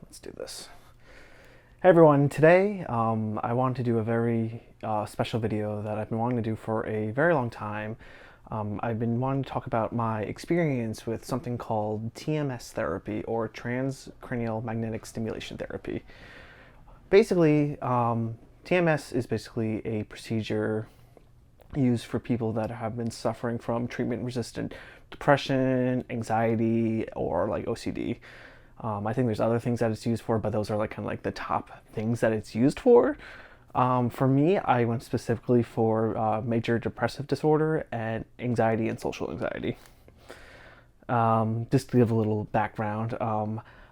Let's do this. Hey everyone, today I wanted to do a very special video that I've been wanting to do for a very long time. I've been wanting to talk about my experience with something called TMS therapy, or transcranial magnetic stimulation therapy. Basically, TMS is basically a procedure used for people that have been suffering from treatment-resistant depression, anxiety, or like OCD. I think there's other things that it's used for, but those are like kind of like the top things that it's used for. For me, I went specifically for major depressive disorder and anxiety and social anxiety. Just to give a little background,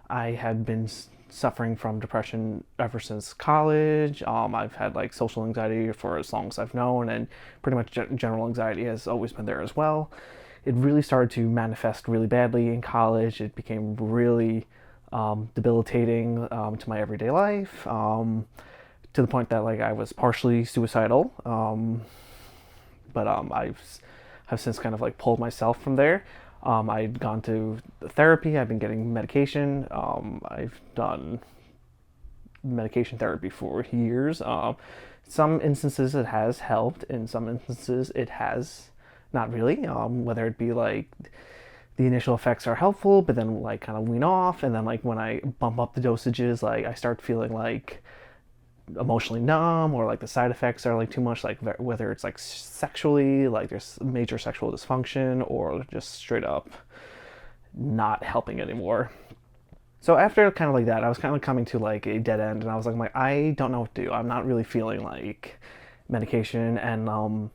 I had been suffering from depression ever since college. I've had like social anxiety for as long as I've known, and pretty much general anxiety has always been there as well. It really started to manifest really badly in college. It became really debilitating to my everyday life, to the point that like I was partially suicidal. But have since kind of like pulled myself from there. I'd gone to therapy. I've been getting medication. I've done medication therapy for years. Some instances it has helped. In some instances it has not really. Whether it be like the initial effects are helpful, but then like kind of wean off, and then like when I bump up the dosages, like I start feeling like emotionally numb, or like the side effects are like too much, like whether it's like sexually, like there's major sexual dysfunction, or just straight up not helping anymore. So after kind of like that, I was kind of coming to like a dead end, and I was like, I don't know what to do. I'm not really feeling like medication, and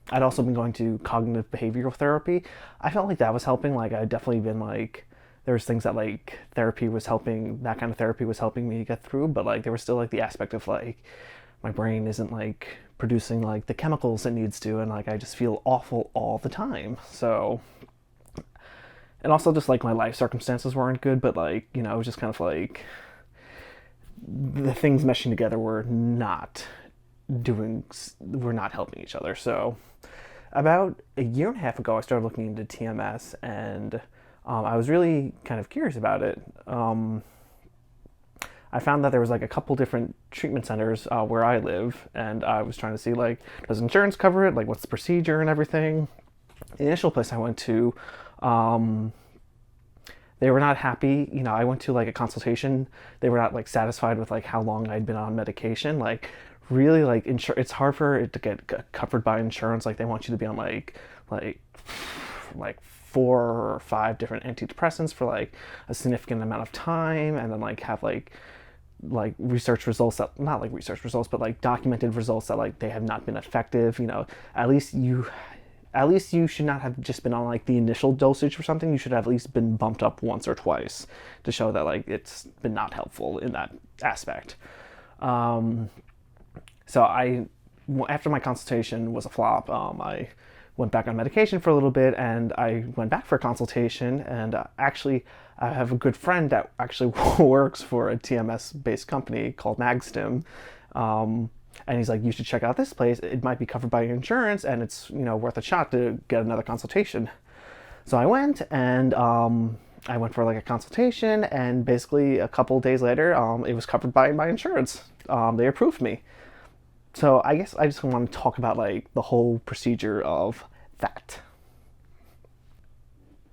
I'd also been going to cognitive behavioral therapy. I felt like that was helping. Like I'd definitely been like, there was things that like therapy was helping, that kind of therapy was helping me get through, but like there was still like the aspect of like my brain isn't like producing like the chemicals it needs to, and like I just feel awful all the time. So, and also just like my life circumstances weren't good, but like, you know, it was just kind of like the things meshing together were not helping each other. So about a year and a half ago, I started looking into TMS, and I was really kind of curious about it. I found that there was like a couple different treatment centers where I live, and I was trying to see like, does insurance cover it? Like, what's the procedure and everything? The initial place I went to, um, they were not happy. You know, I went to like a consultation. They were not like satisfied with like how long I'd been on medication. Like, really, like it's hard for it to get covered by insurance. Like, they want you to be on like like 4 or 5 different antidepressants for like a significant amount of time, and then like have like research results that, not like research results, but like documented results that like they have not been effective. You know, at least you should not have just been on like the initial dosage for something. You should have at least been bumped up once or twice to show that like it's been not helpful in that aspect. So after my consultation was a flop, I went back on medication for a little bit, and I went back for a consultation. And actually, I have a good friend that actually works for a TMS based company called Magstim. And he's like, you should check out this place. It might be covered by your insurance, and it's, you know, worth a shot to get another consultation. So I went, and I went for like a consultation, and basically a couple of days later, it was covered by my insurance. They approved me. So I guess I just want to talk about like the whole procedure of that.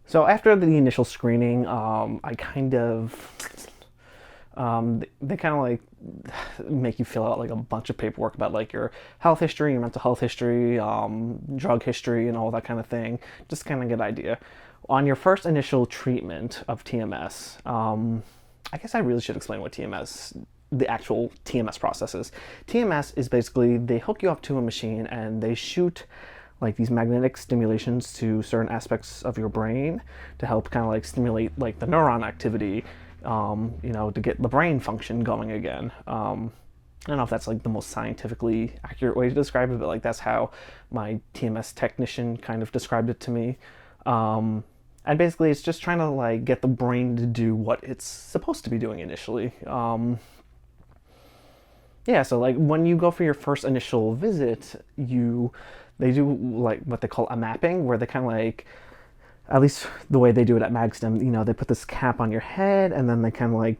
So after the initial screening, I kind of they kind of like make you fill out like a bunch of paperwork about like your health history, your mental health history, drug history, and all that kind of thing. Just kind of get an idea. On your first initial treatment of TMS, I guess I really should explain what the actual TMS process is. TMS is basically, they hook you up to a machine, and they shoot like these magnetic stimulations to certain aspects of your brain to help kind of like stimulate like the neuron activity, you know, to get the brain function going again. I don't know if that's like the most scientifically accurate way to describe it, but like that's how my TMS technician kind of described it to me. And basically, it's just trying to like get the brain to do what it's supposed to be doing initially. Yeah, so like when you go for your first initial visit, they do like what they call a mapping, where they kind of like, at least the way they do it at Magstem, you know, they put this cap on your head, and then they kind of like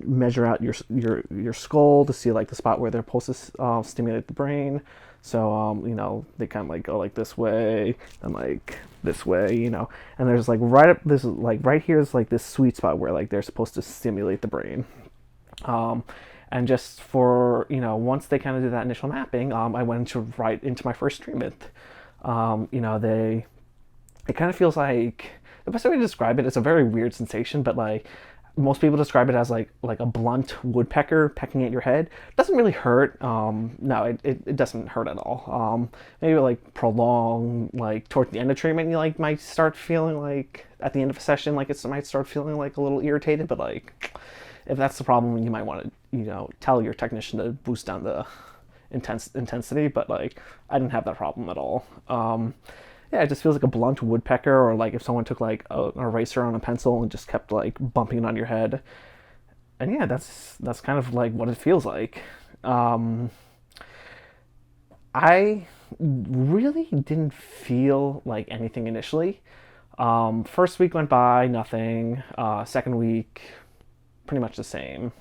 measure out your skull to see like the spot where they're supposed to stimulate the brain. So they kind of like go like this way and like this way, and there's like right up this like right here is like this sweet spot where like they're supposed to stimulate the brain. And just for once they kind of did that initial mapping, I went right into my first treatment. They it kind of feels like, the best way to describe it, it's a very weird sensation, but like most people describe it as like a blunt woodpecker pecking at your head. It doesn't really hurt. No, it doesn't hurt at all. Maybe like prolong, like toward the end of treatment, you like might start feeling like at the end of a session, like it might start feeling like a little irritated. But like if that's the problem, you might want to tell your technician to boost down the intensity. But like I didn't have that problem at all. Yeah, it just feels like a blunt woodpecker, or like if someone took like an eraser on a pencil and just kept like bumping it on your head. And yeah, that's kind of like what it feels like. I really didn't feel like anything initially. First week went by, nothing. Second week, pretty much the same.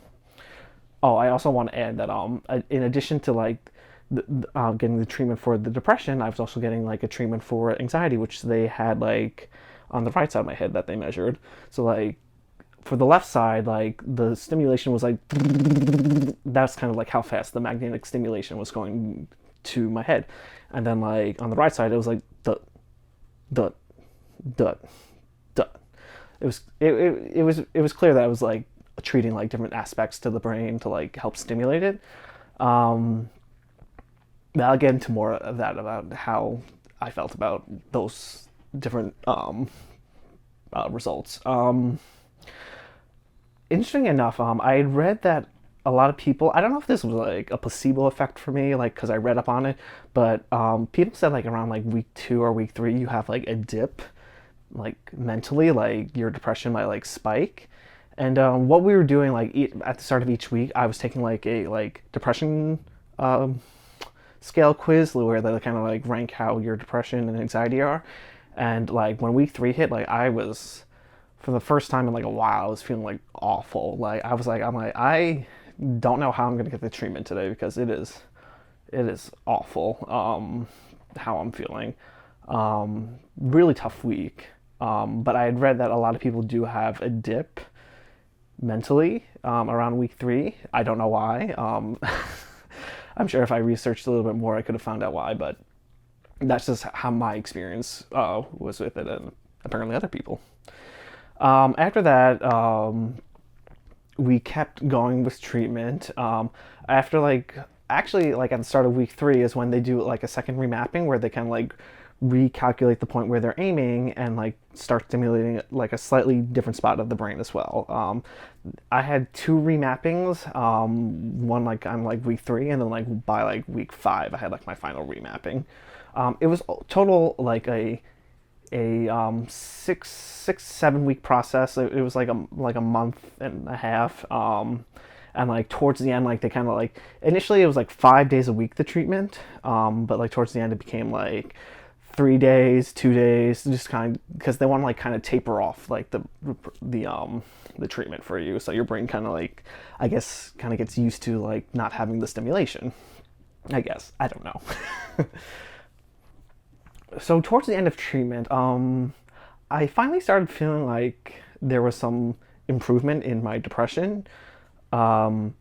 Oh, I also want to add that in addition to like getting the treatment for the depression, I was also getting like a treatment for anxiety, which they had like on the right side of my head that they measured. So like for the left side, like the stimulation was like that's kind of like how fast the magnetic stimulation was going to my head, and then like on the right side it was like the. It was clear that I was like treating like different aspects to the brain to like help stimulate it. I'll get into more of that about how I felt about those different results. Interesting enough, I had read that a lot of people, I don't know if this was like a placebo effect for me, like because I read up on it, but people said like around like week 2 or week 3 you have like a dip, like mentally, like your depression might like spike. And what we were doing like at the start of each week, I was taking like a like depression scale quiz where they kind of like rank how your depression and anxiety are. And like when week 3 hit, like I was, for the first time in like a while, I was feeling like awful. Like I'm like I don't know how I'm gonna get the treatment today, because it is awful how I'm feeling. Really tough week. But I had read that a lot of people do have a dip mentally around week 3. I don't know why. I'm sure if I researched a little bit more, I could have found out why, but that's just how my experience was with it, and apparently other people. After that, we kept going with treatment. After actually at the start of week 3 is when they do like a second remapping, where they kind of like recalculate the point where they're aiming and like start stimulating like a slightly different spot of the brain as well. I had 2 remappings. One like on like week 3, and then like by like week 5 I had like my final remapping. It was total like a 6-7 week process. It was like a month and a half. And like towards the end, like they kind of like, initially it was like 5 days a week the treatment, but like towards the end it became like 3 days, 2 days, just kind of because they want to like kind of taper off like the treatment for you, so your brain kind of like, I guess, kind of gets used to like not having the stimulation. I guess, I don't know. So towards the end of treatment, I finally started feeling like there was some improvement in my depression. For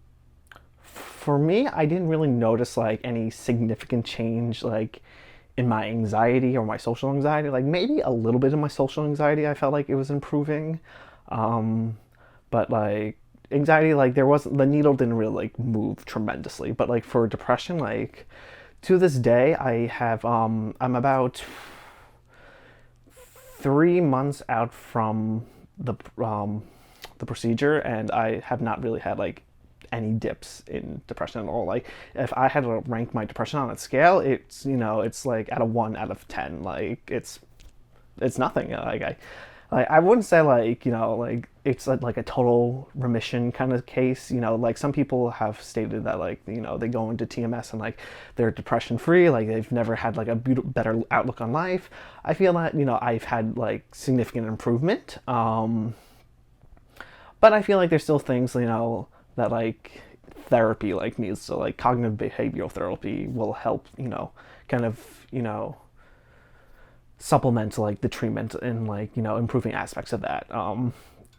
me, I didn't really notice like any significant change like in my anxiety or my social anxiety. Like maybe a little bit of my social anxiety, I felt like it was improving. But like anxiety, like the needle didn't really like move tremendously. But like for depression, like to this day, I have, I'm about 3 months out from the procedure, and I have not really had like any dips in depression at all. Like if I had to rank my depression on a scale, it's it's like at a 1 out of 10. Like it's nothing. Like I wouldn't say like like it's like a total remission kind of case. Like some people have stated that like they go into TMS and like they're depression free, like they've never had like a better outlook on life. I feel that I've had like significant improvement. But I feel like there's still things, that like therapy like needs. So like cognitive behavioral therapy will help, kind of, supplement like the treatment and like, improving aspects of that.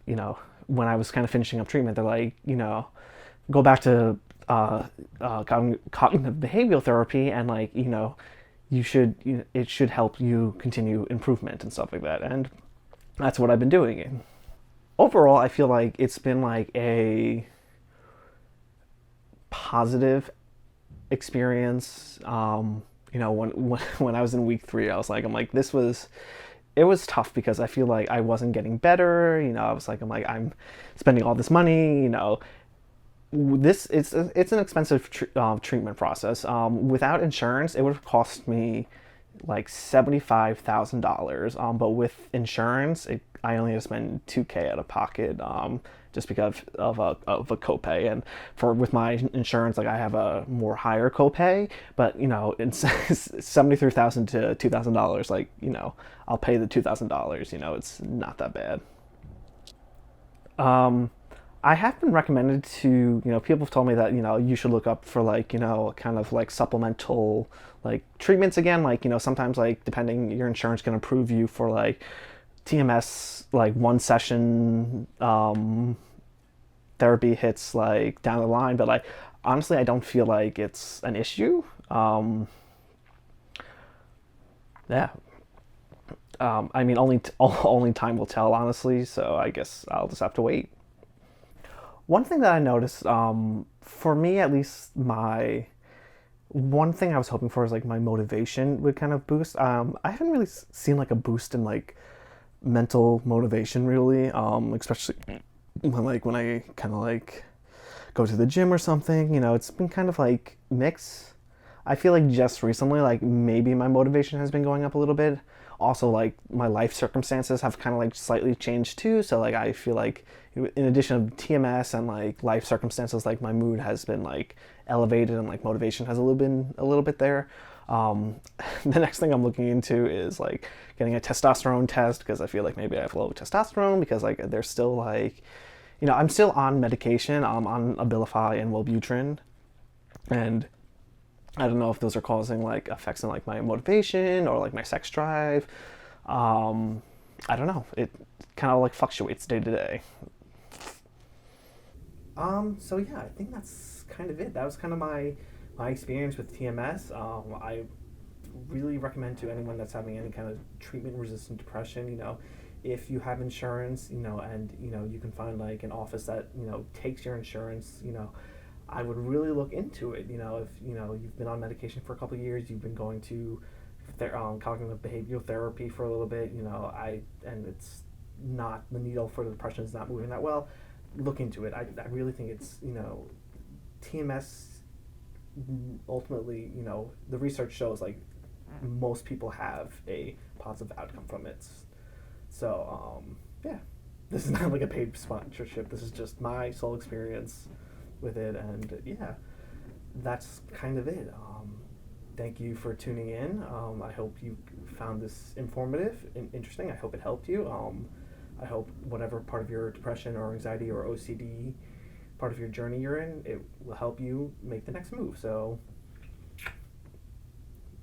You know, when I was kind of finishing up treatment, they're like, go back to cognitive behavioral therapy and like, it should help you continue improvement and stuff like that. And that's what I've been doing. And overall, I feel like it's been like a positive experience. When I was in week 3, I'm like, it was tough because I feel like I wasn't getting better. I'm spending all this money. It's an expensive treatment process. Without insurance, it would have cost me like $75,000. But with insurance, I only had to spend $2K out of pocket. Just because of a copay, and with my insurance, like I have a more higher copay, but it's $73,000 to $2,000. Like I'll pay the $2,000. It's not that bad. I have been recommended to, people have told me that, you should look up for like, kind of like supplemental like treatments again. Like, sometimes like depending, your insurance can approve you for like TMS, like one session therapy hits like down the line. But like, honestly, I don't feel like it's an issue. Yeah. I mean, only time will tell, honestly. So I guess I'll just have to wait. One thing that I noticed, for me at least, my one thing I was hoping for is like my motivation would kind of boost. I haven't really seen like a boost in like mental motivation really, especially when I kind of like go to the gym or something. It's been kind of like mixed. I feel like just recently, like maybe my motivation has been going up a little bit. Also, like my life circumstances have kind of like slightly changed too. So like I feel like in addition to TMS and like life circumstances, like my mood has been like elevated and like motivation has been a little bit there. Um, the next thing I'm looking into is like getting a testosterone test because I feel like maybe I have low testosterone because like there's still like, I'm still on medication. I'm on Abilify and Wellbutrin, and I don't know if those are causing like effects on like my motivation or like my sex drive. Um, I don't know. It kind of like fluctuates day to day. So yeah, I think that's kind of it. That was kind of my experience with TMS. I really recommend to anyone that's having any kind of treatment resistant depression, if you have insurance, and you can find like an office that takes your insurance, I would really look into it. If you've been on medication for a couple of years, you've been going to cognitive behavioral therapy for a little bit, and it's not, the needle for the depression is not moving that well. Look into it. I really think it's TMS. Ultimately, the research shows like most people have a positive outcome from it. So yeah, this is not like a paid sponsorship. This is just my sole experience with it, and yeah, that's kind of it. Thank you for tuning in. I hope you found this informative and interesting. I hope it helped you. I hope whatever part of your depression or anxiety or OCD part of your journey you're in, it will help you make the next move. So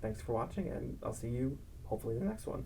thanks for watching, and I'll see you hopefully in the next one.